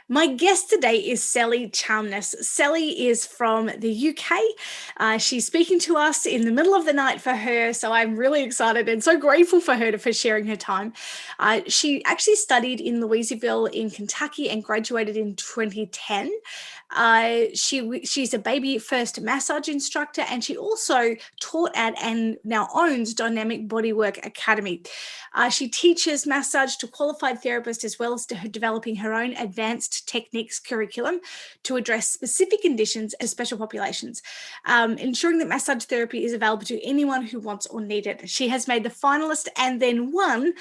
My guest today is Sally Chamness. Sally is from the UK. She's speaking to us in the middle of the night for her, so I'm really excited and so grateful for her for sharing her time. She actually studied in Louisville in Kentucky and graduated in 2010. She's a baby first massage instructor, and she also taught at and now owns Dynamic BodyWork Academy. She teaches massage to qualified therapists as well as to developing her own advanced techniques curriculum to address specific conditions and special populations, ensuring that massage therapy is available to anyone who wants or need it. She has made the finalist and then won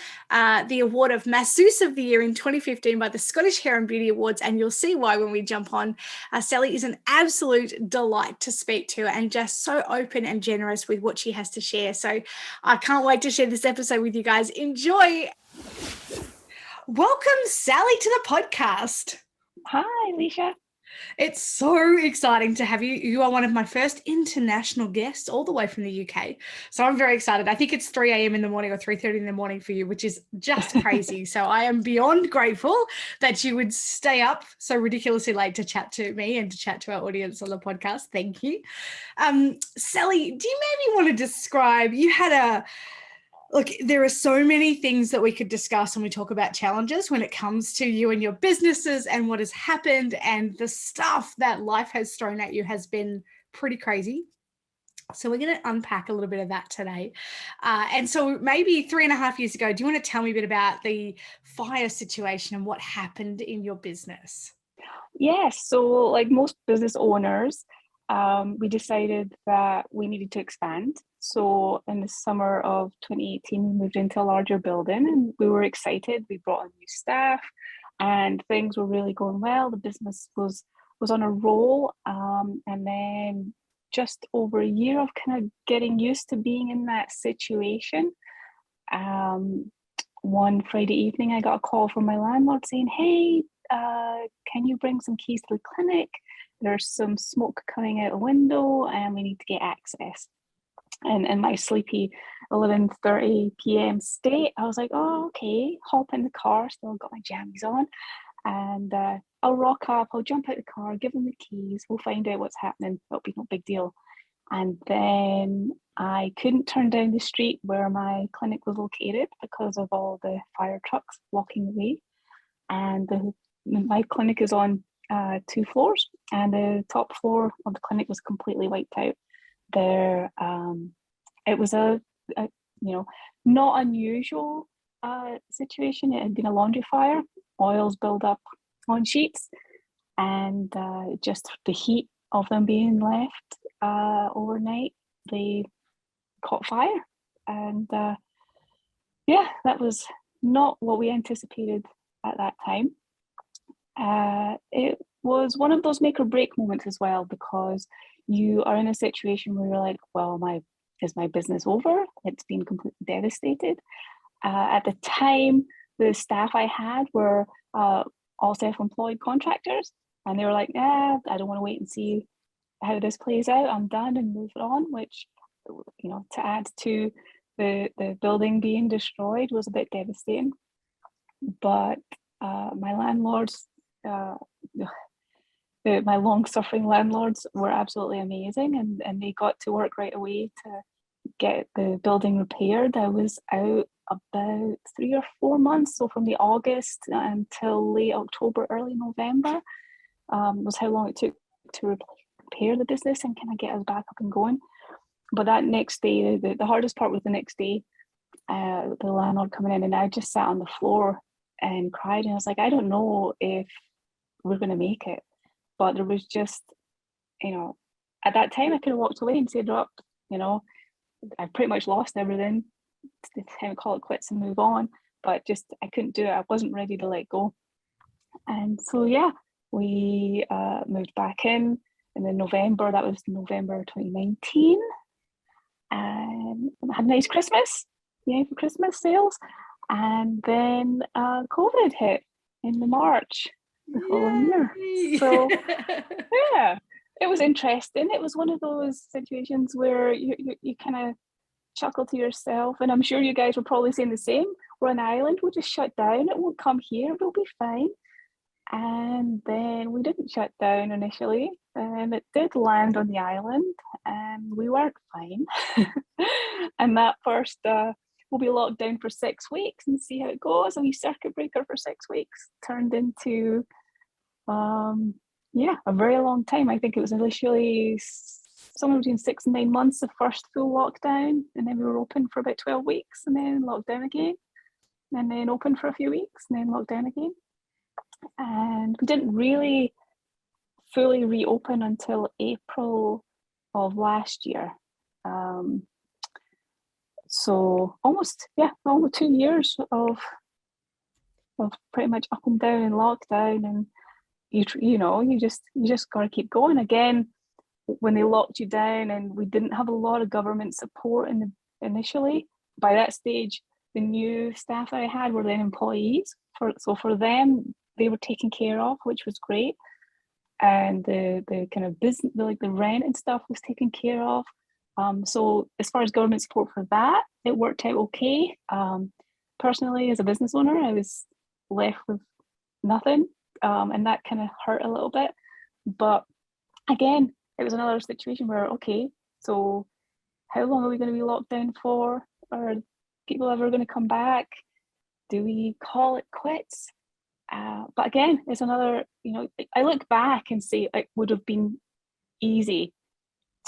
the award of Masseuse of the Year in 2015 by the Scottish Hair and Beauty Awards, and you'll see why when we jump on. Sally is an absolute delight to speak to and just so open and generous with what she has to share. So I can't wait to share this episode with you guys. Enjoy. Welcome, Sally, to the podcast. Hi, Alicia. It's so exciting to have you. You are one of my first international guests all the way from the UK. So I'm very excited. I think it's 3 a.m. in the morning or 3:30 in the morning for you, which is just crazy. So I am beyond grateful that you would stay up so ridiculously late to chat to me and to chat to our audience on the podcast. Thank you. Sally, do you maybe want to describe, Look, there are so many things that we could discuss when we talk about challenges when it comes to you and your businesses and what has happened, and the stuff that life has thrown at you has been pretty crazy. So we're going to unpack a little bit of that today. And so maybe 3.5 years ago, do you want to tell me a bit about the fire situation and what happened in your business? Yes, so like most business owners, we decided that we needed to expand. So in the summer of 2018, we moved into a larger building and we were excited. We brought on new staff and things were really going well. The business was on a roll. And then just over a year of kind of getting used to being in that situation. One Friday evening, I got a call from my landlord saying, "Hey, can you bring some keys to the clinic? There's some smoke coming out a window and we need to get access." And in my sleepy 11:30 p.m. state, I was like, "Oh, okay." Hop in the car, still got my jammies on, and I'll rock up, I'll jump out the car, give them the keys, we'll find out what's happening, it'll be no big deal. And then I couldn't turn down the street where my clinic was located because of all the fire trucks blocking the way. And my clinic is on 2 floors, and the top floor of the clinic was completely wiped out. There, it was a not unusual situation. It had been a laundry fire, oils build up on sheets, and just the heat of them being left overnight, they caught fire. And that was not what we anticipated at that time. It was one of those make or break moments as well, because you are in a situation where you're like, well, is my business over? It's been completely devastated. At the time, the staff I had were all self-employed contractors, and they were like, I don't want to wait and see how this plays out. I'm done and move on, which, to add to the building being destroyed was a bit devastating. But my landlords, my long-suffering landlords were absolutely amazing, and they got to work right away to get the building repaired. I was out about 3 or 4 months, so from the August until late October, early November was how long it took to repair the business and kind of get us back up and going. But that next day, the hardest part was the next day, the landlord coming in, and I just sat on the floor and cried, and I was like, I don't know if we're going to make it. But there was just, at that time I could have walked away and said, "Look, I've pretty much lost everything. It's time to call it quits and move on." But just, I couldn't do it. I wasn't ready to let go. And so, we moved back in then November. That was November 2019. And I had a nice Christmas, for Christmas sales. And then COVID hit in the March the following year. So it was interesting. It was one of those situations where you kind of chuckle to yourself, and I'm sure you guys were probably saying the same. We're on an island, we'll just shut down, it won't come here, we'll be fine. And then we didn't shut down initially. It did land on the island, and we weren't fine. And that first, we'll be locked down for 6 weeks and see how it goes. A wee circuit breaker for 6 weeks turned into, a very long time. I think it was initially somewhere between 6 and 9 months, the first full lockdown, and then we were open for about 12 weeks, and then locked down again, and then open for a few weeks, and then locked down again. And we didn't really fully reopen until April of last year. So almost 2 years of pretty much up and down and lockdown, and you just got to keep going. Again, when they locked you down and we didn't have a lot of government support initially, by that stage, the new staff that I had were then employees. So for them, they were taken care of, which was great. And the kind of business, like the rent and stuff was taken care of. So as far as government support for that, it worked out okay. Personally, as a business owner, I was left with nothing. And that kind of hurt a little bit. But again, it was another situation where, okay, so how long are we going to be locked down for? Are people ever going to come back? Do we call it quits? But again, it's another, I look back and say it would have been easy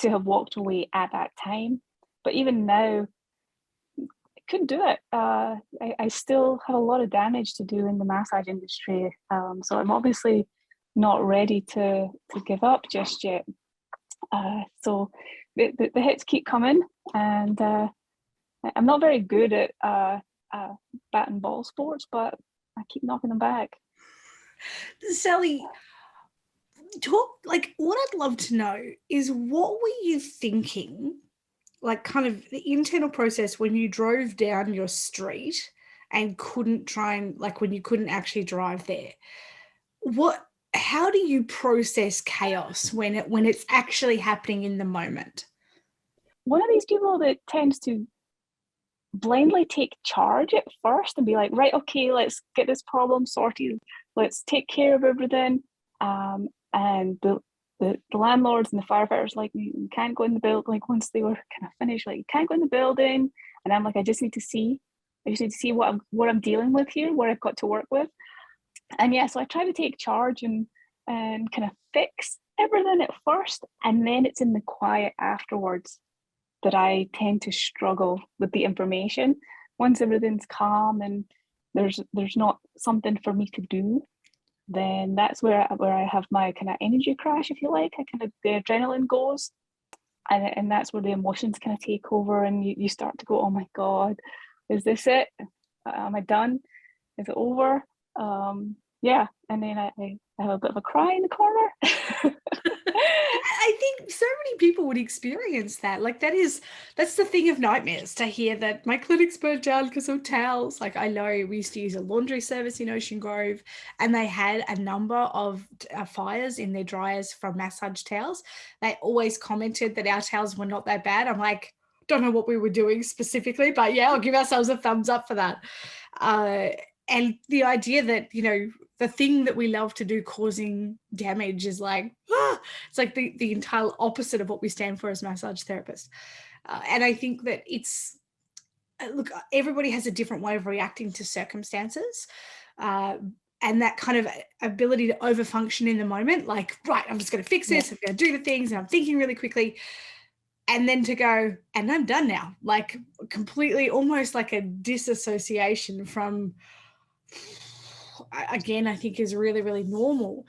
to have walked away at that time. But even now, I couldn't do it. I still have a lot of damage to do in the massage industry. So I'm obviously not ready to give up just yet. So the hits keep coming, and I'm not very good at bat and ball sports, but I keep knocking them back. Sally, what I'd love to know is, what were you thinking, like kind of the internal process when you drove down your street and when you couldn't actually drive there? How do you process chaos when it's actually happening in the moment? One of these people that tends to blindly take charge at first and be like, right, okay, let's get this problem sorted. Let's take care of everything. And the landlords and the firefighters, like, you can't go in the building. Like, once they were kind of finished, like, you can't go in the building. And I'm like, I just need to see what I'm dealing with here, what I've got to work with. And yeah, so I try to take charge and kind of fix everything at first, and then it's in the quiet afterwards that I tend to struggle with the information. Once everything's calm and there's not something for me to do, then that's where I have my kind of energy crash, if you like. The adrenaline goes, and that's where the emotions kind of take over, and you start to go, oh my God, is this it? Am I done? Is it over? And then I have a bit of a cry in the corner. I think so many people would experience that. Like, that's the thing of nightmares, to hear that my clinic's burnt down because of towels. Like, I know we used to use a laundry service in Ocean Grove, and they had a number of fires in their dryers from massage towels. They always commented that our towels were not that bad. I'm like, don't know what we were doing specifically, but yeah, I'll give ourselves a thumbs up for that. And the idea that, the thing that we love to do causing damage is like, it's like the entire opposite of what we stand for as massage therapists. And I think that look, everybody has a different way of reacting to circumstances. And that kind of ability to overfunction in the moment, like, right, I'm just going to fix this, I'm going to do the things, and I'm thinking really quickly. And then to go, and I'm done now, like completely, almost like a disassociation from, again, I think is really, really normal.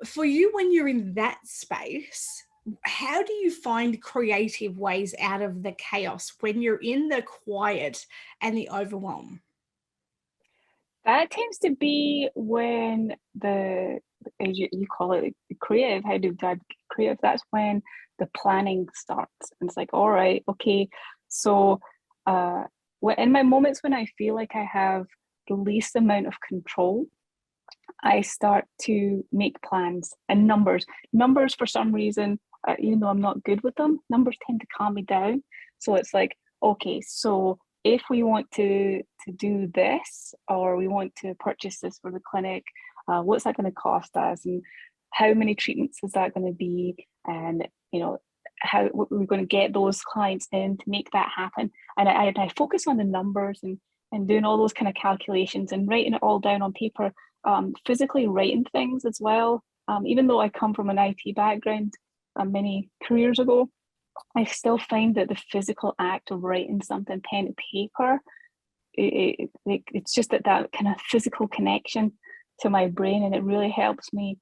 For you, when you're in that space, how do you find creative ways out of the chaos when you're in the quiet and the overwhelm? That tends to be when as you call it, the creative, how do I creative? That's when the planning starts. And it's like, all right, okay. So in my moments when I feel like I have the least amount of control, I start to make plans and numbers. Numbers, for some reason, even though I'm not good with them, numbers tend to calm me down. So it's like, okay, so if we want to do this, or we want to purchase this for the clinic, What's that going to cost us, and how many treatments is that going to be, and how we're going to get those clients in to make that happen. And I focus on the numbers and doing all those kind of calculations and writing it all down on paper, physically writing things as well. Even though I come from an IT background many careers ago, I still find that the physical act of writing something pen to paper, it's just that kind of physical connection to my brain, and it really helps me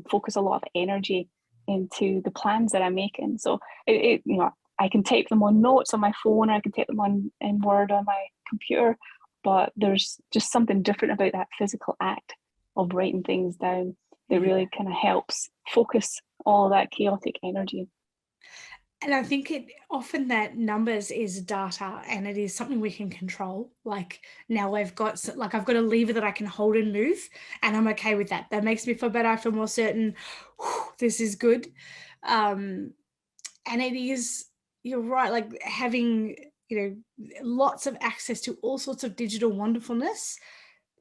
focus a lot of energy into the plans that I'm making. So I can type them on notes on my phone, or I can type them in Word on my computer, but there's just something different about that physical act of writing things down that really kind of helps focus all of that chaotic energy. And I think often that numbers is data, and it is something we can control. Like now I've got a lever that I can hold and move, and I'm okay with that. That makes me feel better. I feel more certain. This is good. And it is, you're right, like having, lots of access to all sorts of digital wonderfulness.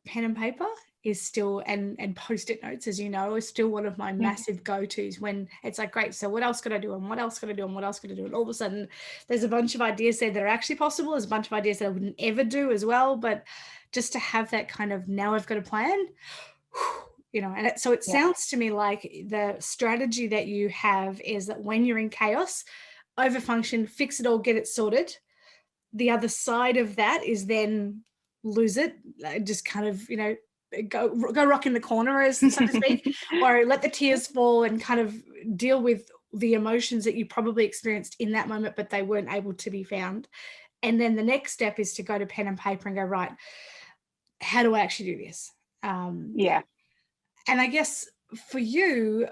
Pen and paper is still, and post-it notes, as you know, is still one of my massive go-tos when it's like, great, so what else could I do, and what else could I do, and what else could I do, and all of a sudden there's a bunch of ideas there that are actually possible. There's a bunch of ideas that I wouldn't ever do as well, but just to have that kind of, now I've got a plan, and so it sounds to me like the strategy that you have is that when you're in chaos, overfunction, fix it all, get it sorted. The other side of that is then lose it, just kind of, go rock in the corner, so to speak, or let the tears fall and kind of deal with the emotions that you probably experienced in that moment, but they weren't able to be found. And then the next step is to go to pen and paper and go, right, how do I actually do this? And I guess for you,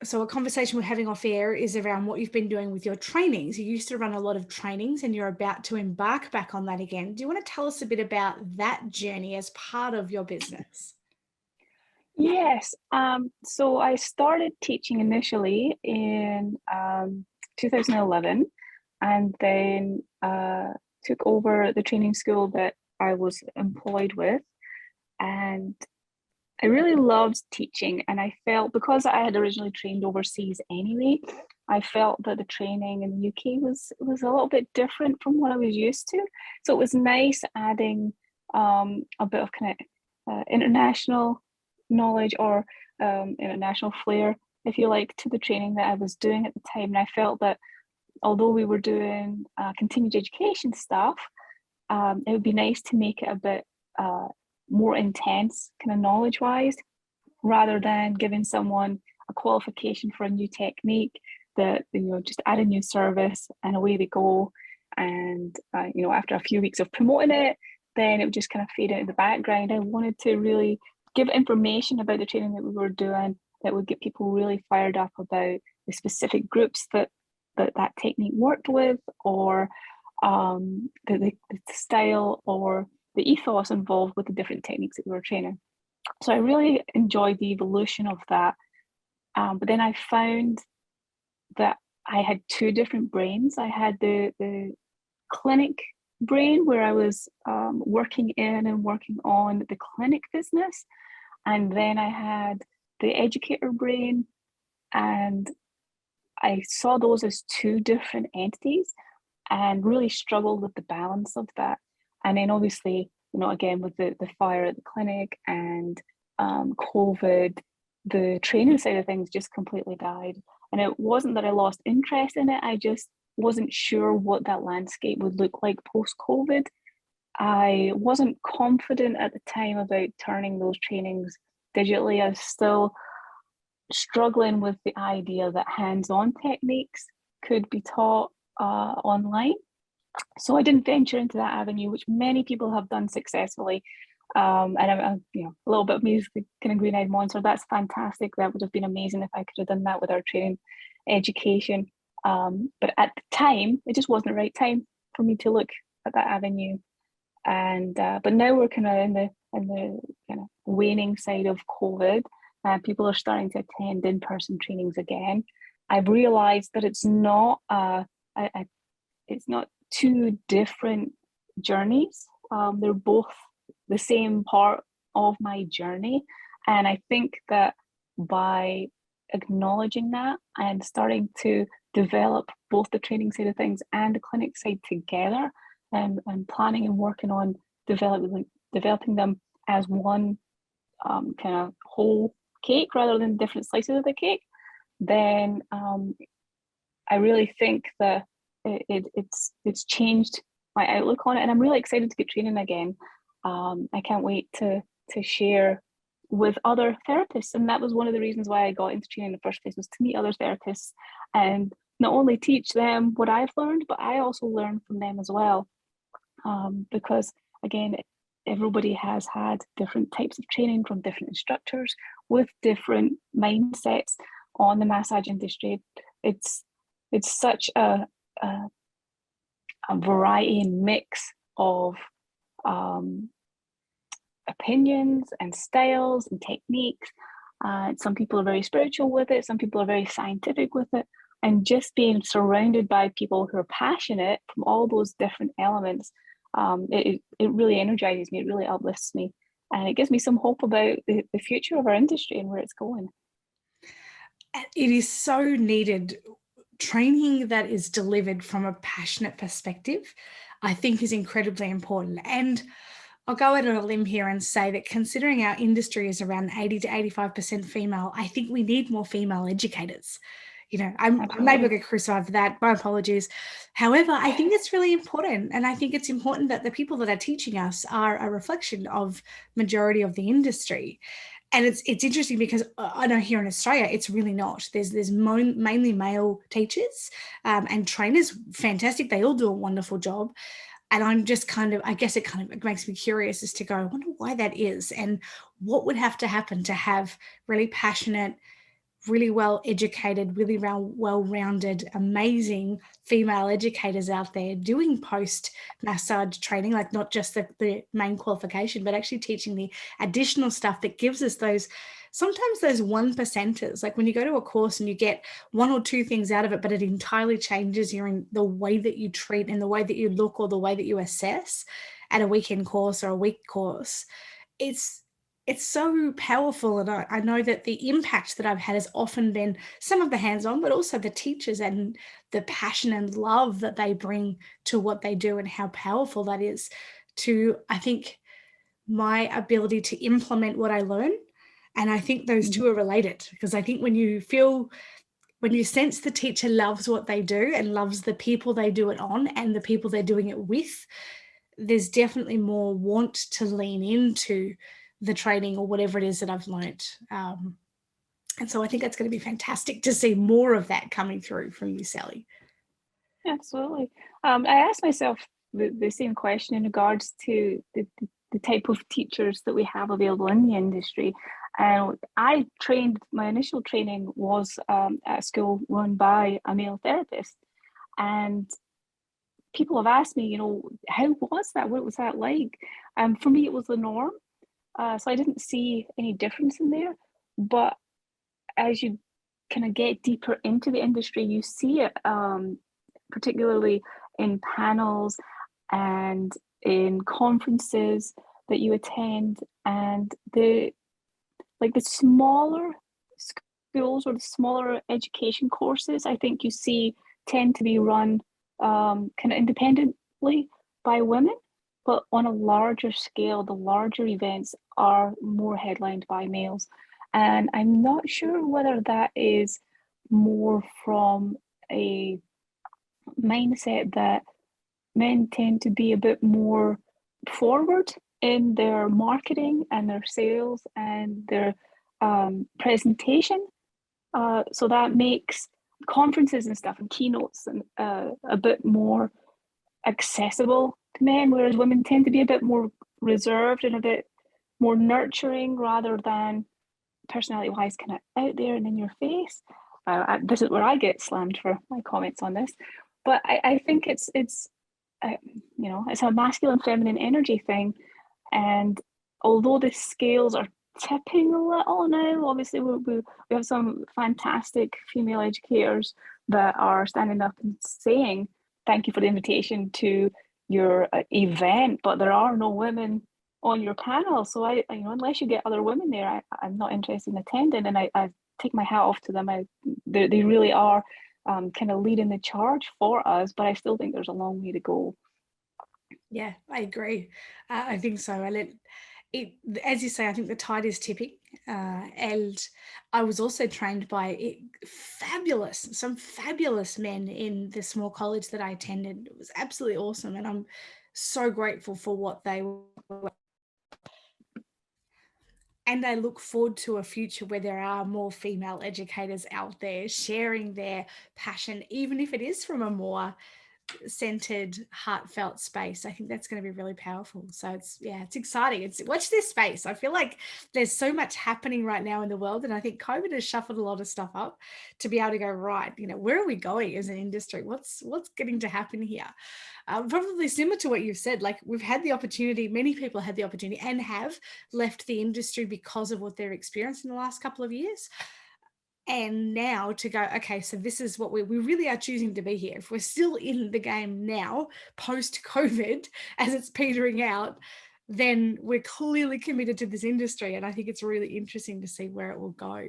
so a conversation we're having off air is around what you've been doing with your trainings. You used to run a lot of trainings and you're about to embark back on that again. Do you want to tell us a bit about that journey as part of your business? Yes. So I started teaching initially in 2011, and then took over the training school that I was employed with. And I really loved teaching, and I felt, because I had originally trained overseas anyway, I felt that the training in the UK was a little bit different from what I was used to. So it was nice adding a bit of kind of international knowledge, or international flair, if you like, to the training that I was doing at the time. And I felt that although we were doing continued education stuff, it would be nice to make it a bit more intense, kind of knowledge-wise, rather than giving someone a qualification for a new technique that, just add a new service and away they go. And after a few weeks of promoting it, then it would just kind of fade into the background. I wanted to really give information about the training that we were doing that would get people really fired up about the specific groups that technique worked with, or the style or the ethos involved with the different techniques that we were training. So I really enjoyed the evolution of that. But then I found that I had two different brains. I had the clinic brain, where I was working in and working on the clinic business. And then I had the educator brain, and I saw those as two different entities and really struggled with the balance of that. And then obviously, again, with the fire at the clinic and COVID, the training side of things just completely died. And it wasn't that I lost interest in it, I just wasn't sure what that landscape would look like post-COVID. I wasn't confident at the time about turning those trainings digitally. I was still struggling with the idea that hands-on techniques could be taught online. So I didn't venture into that avenue, which many people have done successfully. And I'm a little bit of me is the kind of green-eyed monster. That's fantastic. That would have been amazing if I could have done that with our training education. But at the time, it just wasn't the right time for me to look at that avenue. And but now we're kind of in the kind of waning side of COVID. People are starting to attend in-person trainings again. I've realized that it's not two different journeys. They're both the same part of my journey. And I think that by acknowledging that and starting to develop both the training side of things and the clinic side together, and planning and working on developing them as one kind of whole cake rather than different slices of the cake, then I really think that it's changed my outlook on it, and I'm really excited to get training again. I can't wait to share with other therapists, and that was one of the reasons why I got into training in the first place, was to meet other therapists and not only teach them what I've learned, but I also learn from them as well. Because again, everybody has had different types of training from different instructors with different mindsets on the massage industry. It's such a variety and mix of opinions and styles and techniques. Some people are very spiritual with it, some people are very scientific with it, and just being surrounded by people who are passionate from all those different elements, it really energizes me, it really uplifts me, and it gives me some hope about the future of our industry and where it's going. It is so needed. Training that is delivered from a passionate perspective, I think, is incredibly important. And I'll go out on a limb here and say that, considering our industry is around 80 to 85% female, I think we need more female educators. I maybe get crucified for that. My apologies. However, I think it's really important. And I think it's important that the people that are teaching us are a reflection of majority of the industry. And it's interesting because I know here in Australia, it's really not. There's mainly male teachers and trainers, fantastic. They all do a wonderful job. And I'm just I guess it makes me curious as to go, I wonder why that is, and what would have to happen to have really passionate, really well-educated, really well-rounded, amazing female educators out there doing post-massage training, like not just the main qualification, but actually teaching the additional stuff that gives us sometimes those 1%ers. Like when you go to a course and you get one or two things out of it, but it entirely changes the way that you treat and the way that you look or the way that you assess at a weekend course or a week course. It's so powerful, and I know that the impact that I've had has often been some of the hands-on, but also the teachers and the passion and love that they bring to what they do, and how powerful that is to, I think, my ability to implement what I learn. And I think those two are related, because I think when you sense the teacher loves what they do and loves the people they do it on and the people they're doing it with, there's definitely more want to lean into the training or whatever it is that I've learned. And so I think that's going to be fantastic to see more of that coming through from you, Sally. Absolutely. I asked myself the same question in regards to the type of teachers that we have available in the industry. And my initial training was at a school run by a male therapist. And people have asked me, how was that? What was that like? For me, it was the norm. So I didn't see any difference in there. But as you kind of get deeper into the industry, you see it, particularly in panels and in conferences that you attend, and the smaller schools or the smaller education courses, I think you see tend to be run kind of independently by women. But on a larger scale, the larger events are more headlined by males. And I'm not sure whether that is more from a mindset that men tend to be a bit more forward in their marketing and their sales and their presentation. So that makes conferences and stuff and keynotes and a bit more accessible to men, whereas women tend to be a bit more reserved and a bit more nurturing rather than personality wise kind of out there and in your face. This is where I get slammed for my comments on this, but I think it's a masculine feminine energy thing. And although the scales are tipping a little now, obviously we have some fantastic female educators that are standing up and saying thank you for the invitation to your event, but there are no women on your panel. So unless you get other women there, I'm not interested in attending. And I take my hat off to them. They really are kind of leading the charge for us, but I still think there's a long way to go. Yeah, I agree. I think so. And as you say, I think the tide is tipping. And I was also trained by some fabulous men in the small college that I attended. It was absolutely awesome. And I'm so grateful for what they were. And I look forward to a future where there are more female educators out there sharing their passion, even if it is from a more centered, heartfelt space. I think that's going to be really powerful. So it's exciting. Watch this space. I feel like there's so much happening right now in the world, and I think COVID has shuffled a lot of stuff up to be able to go, right, where are we going as an industry? What's getting to happen here? Probably similar to what you've said. Like, we've had the opportunity, many people had the opportunity and have left the industry because of what they've experienced in the last couple of years. And now to go, okay, so this is what we really are choosing to be here. If we're still in the game now, post-COVID, as it's petering out, then we're clearly committed to this industry. And I think it's really interesting to see where it will go.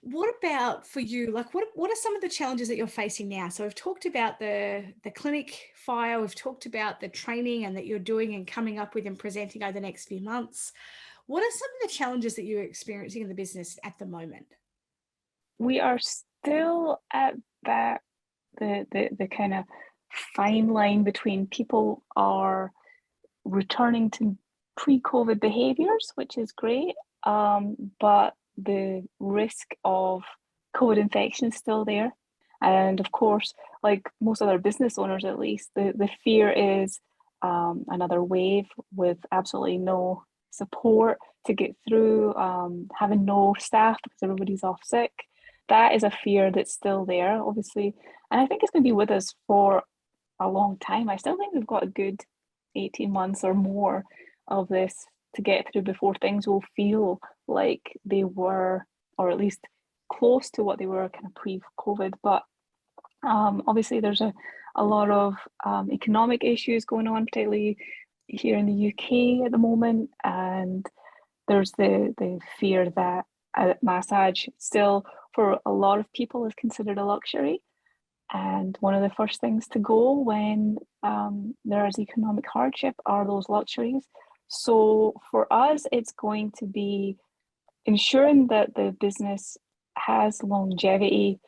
What about for you? Like, what are some of the challenges that you're facing now? So we've talked about the clinic fire, we've talked about the training and that you're doing and coming up with and presenting over the next few months. What are some of the challenges that you're experiencing in the business at the moment? We are still at that the kind of fine line between people are returning to pre-COVID behaviors, which is great, but the risk of COVID infection is still there. And of course, like most other business owners, at least, the fear is another wave with absolutely no support to get through, having no staff because everybody's off sick. That is a fear that's still there, obviously. And I think it's going to be with us for a long time. I still think we've got a good 18 months or more of this to get through before things will feel like they were, or at least close to what they were kind of pre-COVID. But obviously there's a lot of economic issues going on, particularly here in the UK at the moment. And there's the fear that massage still, for a lot of people, is considered a luxury. And one of the first things to go when there is economic hardship are those luxuries. So for us, it's going to be ensuring that the business has longevity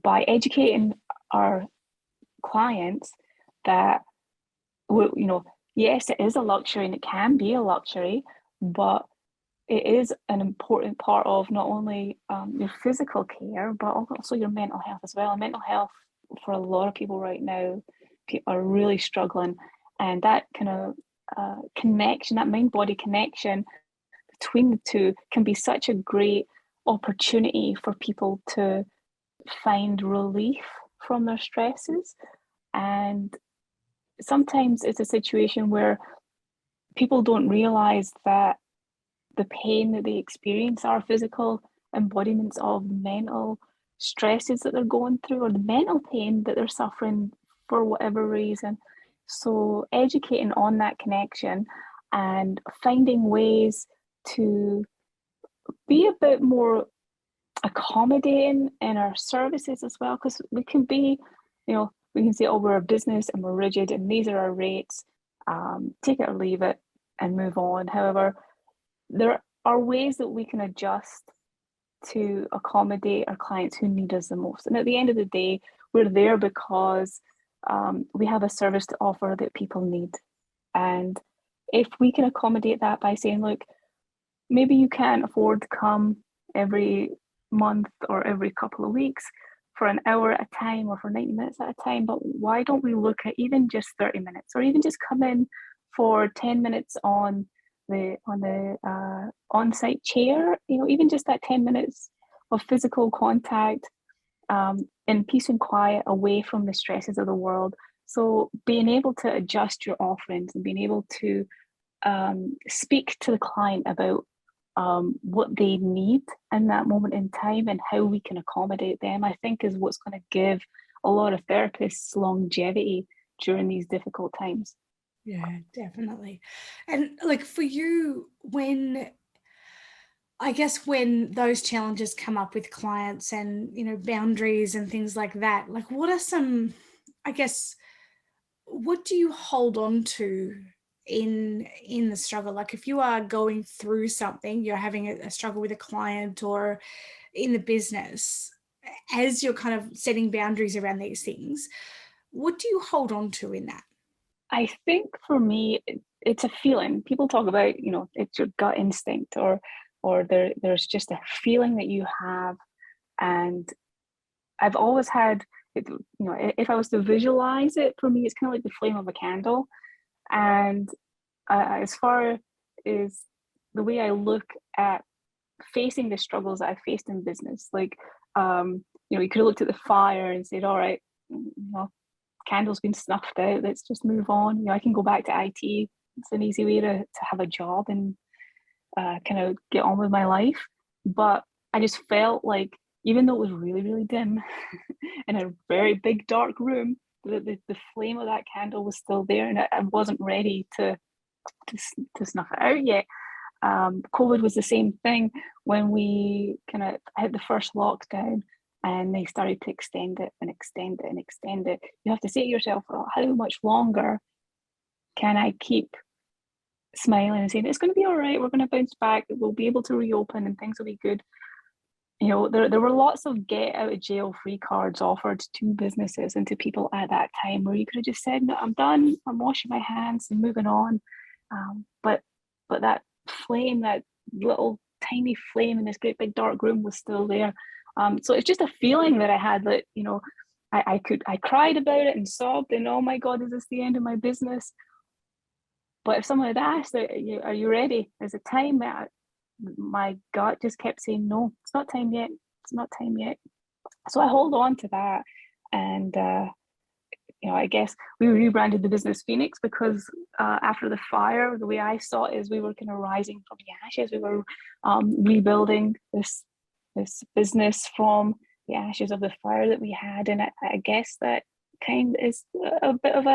by educating our clients that, yes, it is a luxury and it can be a luxury, but it is an important part of not only your physical care, but also your mental health as well. And mental health for a lot of people right now are really struggling. And that kind of connection, that mind-body connection between the two can be such a great opportunity for people to find relief from their stresses. And sometimes it's a situation where people don't realize that the pain that they experience are physical embodiments of mental stresses that they're going through, or the mental pain that they're suffering for whatever reason. So educating on that connection and finding ways to be a bit more accommodating in our services as well, because we can be, we can say, oh, we're a business and we're rigid and these are our rates, take it or leave it and move on. However, there are ways that we can adjust to accommodate our clients who need us the most. And at the end of the day, we're there because we have a service to offer that people need. And if we can accommodate that by saying, look, maybe you can't afford to come every month or every couple of weeks for an hour at a time or for 90 minutes at a time, but why don't we look at even just 30 minutes, or even just come in for 10 minutes on the on-site chair, even just that 10 minutes of physical contact in peace and quiet, away from the stresses of the world. So being able to adjust your offerings and being able to speak to the client about what they need in that moment in time and how we can accommodate them, I think is what's going to give a lot of therapists longevity during these difficult times. Yeah, definitely. And like for you, when I guess when those challenges come up with clients and, boundaries and things like that, like what are some, I guess, what do you hold on to in the struggle? Like if you are going through something, you're having a struggle with a client or in the business, as you're kind of setting boundaries around these things, what do you hold on to in that? I think for me, it's a feeling. People talk about, it's your gut instinct, or there's just a feeling that you have. And I've always had it, if I was to visualize it, for me, it's kind of like the flame of a candle. And as far as the way I look at facing the struggles that I faced in business, like, you could have looked at the fire and said, all right, candle's been snuffed out, let's just move on. I can go back to IT. It's an easy way to have a job and kind of get on with my life. But I just felt like, even though it was really, really dim in a very big dark room, the flame of that candle was still there, and I wasn't ready to snuff it out yet. COVID was the same thing when we kind of hit the first lockdown and they started to extend it and extend it and extend it. You have to say to yourself, oh, how much longer can I keep smiling and saying, it's going to be all right, we're going to bounce back, we'll be able to reopen and things will be good. There were lots of get out of jail free cards offered to businesses and to people at that time, where you could have just said, no, I'm done, I'm washing my hands and moving on. But that flame, that little tiny flame in this great big dark room, was still there. So it's just a feeling that I had that, I cried about it and sobbed and, oh my God, is this the end of my business? But if someone had asked, are you ready? Is it time? My gut just kept saying, no, it's not time yet. It's not time yet. So I hold on to that. And, I guess we rebranded the business Phoenix because after the fire, the way I saw it is we were kind of rising from the ashes. We were rebuilding this business from the ashes of the fire that we had. And I guess that kind is a bit of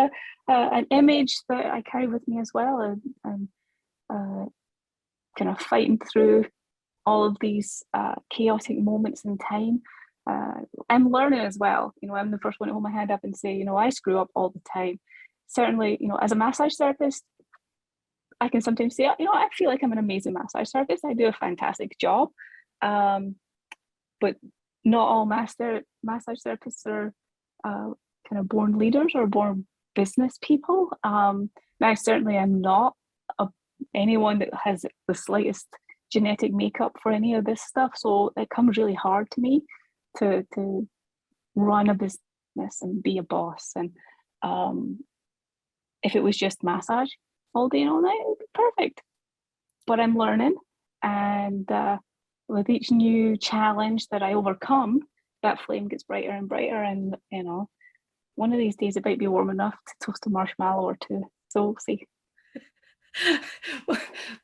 an image that I carry with me as well. And kind of fighting through all of these chaotic moments in time. I'm learning as well. I'm the first one to hold my hand up and say, I screw up all the time. Certainly, as a massage therapist, I can sometimes say, I feel like I'm an amazing massage therapist. I do a fantastic job. But not all massage therapists are kind of born leaders or born business people. Now, certainly I'm not anyone that has the slightest genetic makeup for any of this stuff. So it comes really hard to me to run a business and be a boss. And if it was just massage all day and all night, it would be perfect. But I'm learning, and with each new challenge that I overcome, that flame gets brighter and brighter. And one of these days it might be warm enough to toast a marshmallow or two. So we'll see.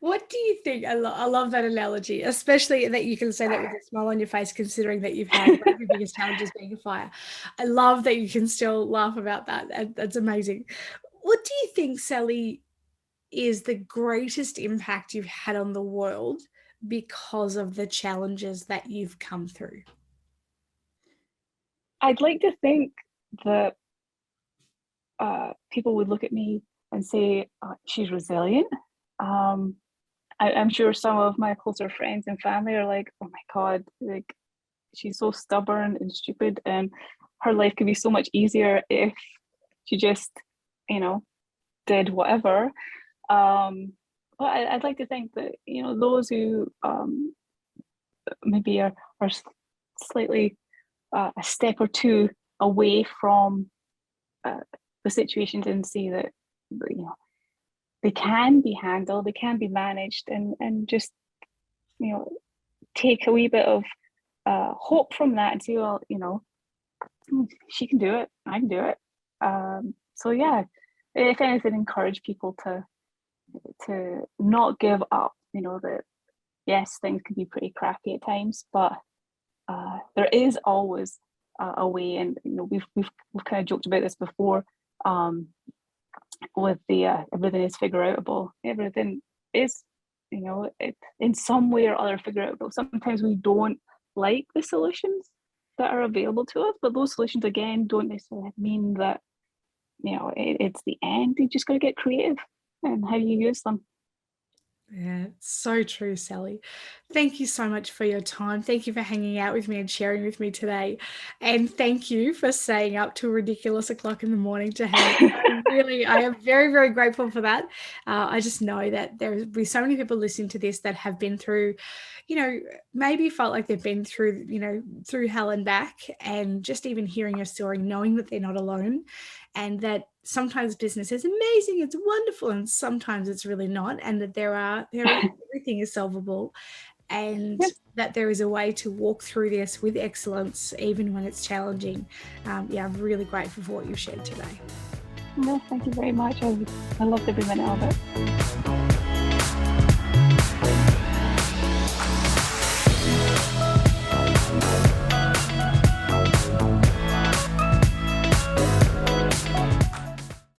What do you think? I love that analogy, especially that you can say that with a smile on your face, considering that you've had one of your biggest challenges being a fire. I love that you can still laugh about that. That's amazing. What do you think, Sally, is the greatest impact you've had on the world because of the challenges that you've come through? I'd like to think that people would look at me and say, she's resilient. I'm sure some of my closer friends and family are like, oh my God, like, she's so stubborn and stupid, and her life could be so much easier if she just, did whatever. But I'd like to think that, those who maybe are slightly a step or two away from the situations, and see that, they can be handled, they can be managed, and just, take a wee bit of hope from that and say, well, she can do it, I can do it. So yeah, if anything, encourage people to not give up. That yes, things can be pretty crappy at times, but there is always a way. And we've kind of joked about this before. with the everything is figure outable. Everything is, it in some way or other figure outable. Sometimes we don't like the solutions that are available to us, but those solutions again don't necessarily mean that it's the end. You just got to get creative and how you use them. Yeah, so true, Sally. Thank you so much for your time. Thank you for hanging out with me and sharing with me today. And thank you for staying up till ridiculous o'clock in the morning to hang. I am very, very grateful for that. I just know that there will be so many people listening to this that have been through, maybe felt like they've been through, through hell and back, and just even hearing your story, knowing that they're not alone, and that sometimes business is amazing, it's wonderful, and sometimes it's really not, and that everything is solvable, and Yes. that there is a way to walk through this with excellence even when it's challenging. I'm really grateful for what you've shared today. No, thank you very much. I loved every minute of it.